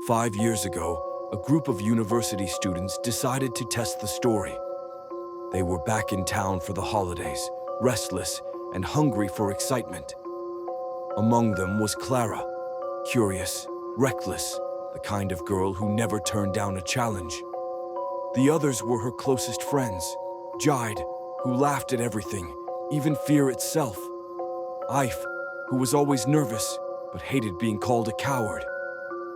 5 years ago, a group of university students decided to test the story. They were back in town for the holidays, restless and hungry for excitement. Among them was Clara, curious, reckless, the kind of girl who never turned down a challenge. The others were her closest friends, Jide, who laughed at everything, even fear itself. Ife, who was always nervous, but hated being called a coward.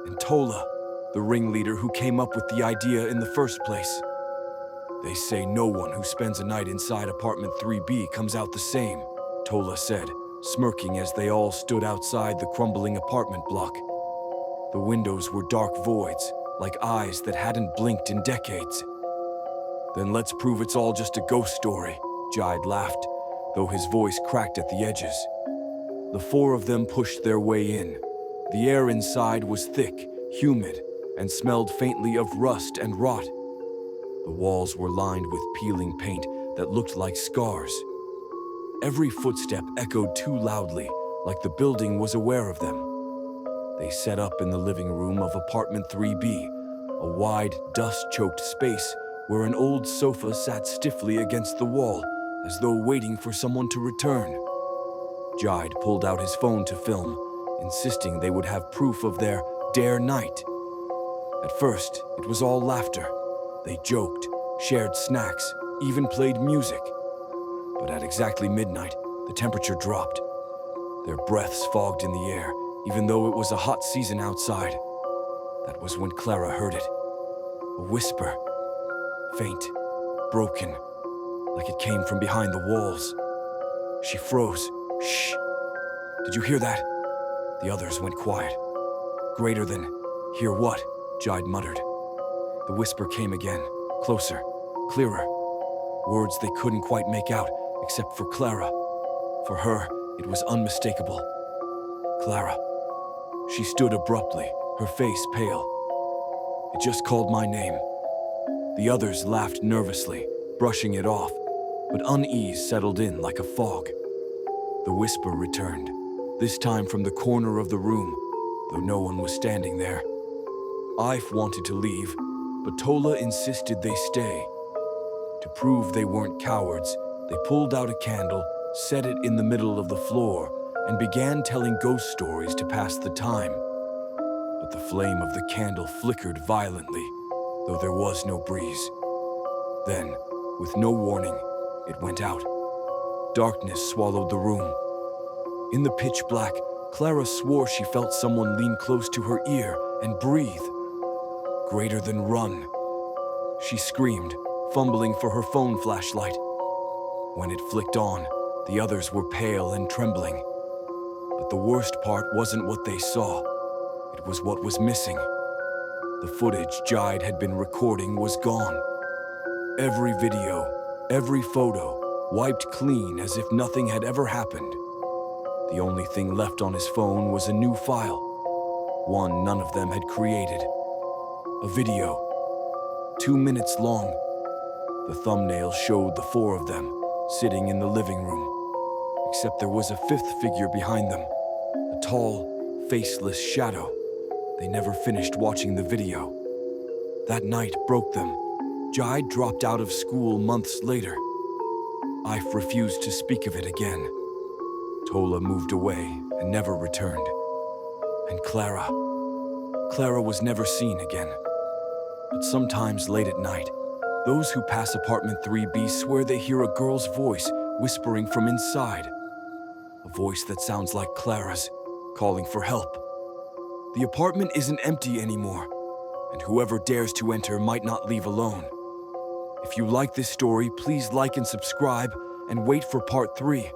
And Tola, the ringleader who came up with the idea in the first place. They say no one who spends a night inside apartment 3B comes out the same, Tola said, smirking as they all stood outside the crumbling apartment block. The windows were dark voids, like eyes that hadn't blinked in decades. Then let's prove it's all just a ghost story, Jide laughed, though his voice cracked at the edges. The four of them pushed their way in. The air inside was thick, humid, and smelled faintly of rust and rot. The walls were lined with peeling paint that looked like scars. Every footstep echoed too loudly, like the building was aware of them. They set up in the living room of apartment 3B, a wide, dust-choked space where an old sofa sat stiffly against the wall, as though waiting for someone to return. Jide pulled out his phone to film, insisting they would have proof of their dare night. At first, it was all laughter. They joked, shared snacks, even played music. But at exactly midnight, the temperature dropped. Their breaths fogged in the air, even though it was a hot season outside. That was when Clara heard it. A whisper. Faint, broken, like it came from behind the walls. She froze. Shh. Did you hear that? The others went quiet. Greater than, hear what? Jide muttered. The whisper came again, closer, clearer. Words they couldn't quite make out, except for Clara. For her, it was unmistakable. Clara. She stood abruptly, her face pale. It just called my name. The others laughed nervously, brushing it off, but unease settled in like a fog. The whisper returned, this time from the corner of the room, though no one was standing there. Ife wanted to leave, but Tola insisted they stay. To prove they weren't cowards, they pulled out a candle, set it in the middle of the floor, and began telling ghost stories to pass the time. But the flame of the candle flickered violently, though there was no breeze. Then, with no warning, it went out. Darkness swallowed the room. In the pitch black, Clara swore she felt someone lean close to her ear and breathe. Greater than run. She screamed, fumbling for her phone flashlight. When it flicked on, the others were pale and trembling. But the worst part wasn't what they saw. It was what was missing. The footage Jide had been recording was gone. Every video, every photo, wiped clean as if nothing had ever happened. The only thing left on his phone was a new file, one none of them had created. A video, 2 minutes long. The thumbnail showed the four of them, sitting in the living room. Except there was a fifth figure behind them, a tall, faceless shadow. They never finished watching the video. That night broke them. Jide dropped out of school months later. Ife refused to speak of it again. Tola moved away and never returned. And Clara was never seen again. But sometimes late at night, those who pass apartment 3B swear they hear a girl's voice whispering from inside. A voice that sounds like Clara's, calling for help. The apartment isn't empty anymore, and whoever dares to enter might not leave alone. If you like this story, please like and subscribe, and wait for part 3.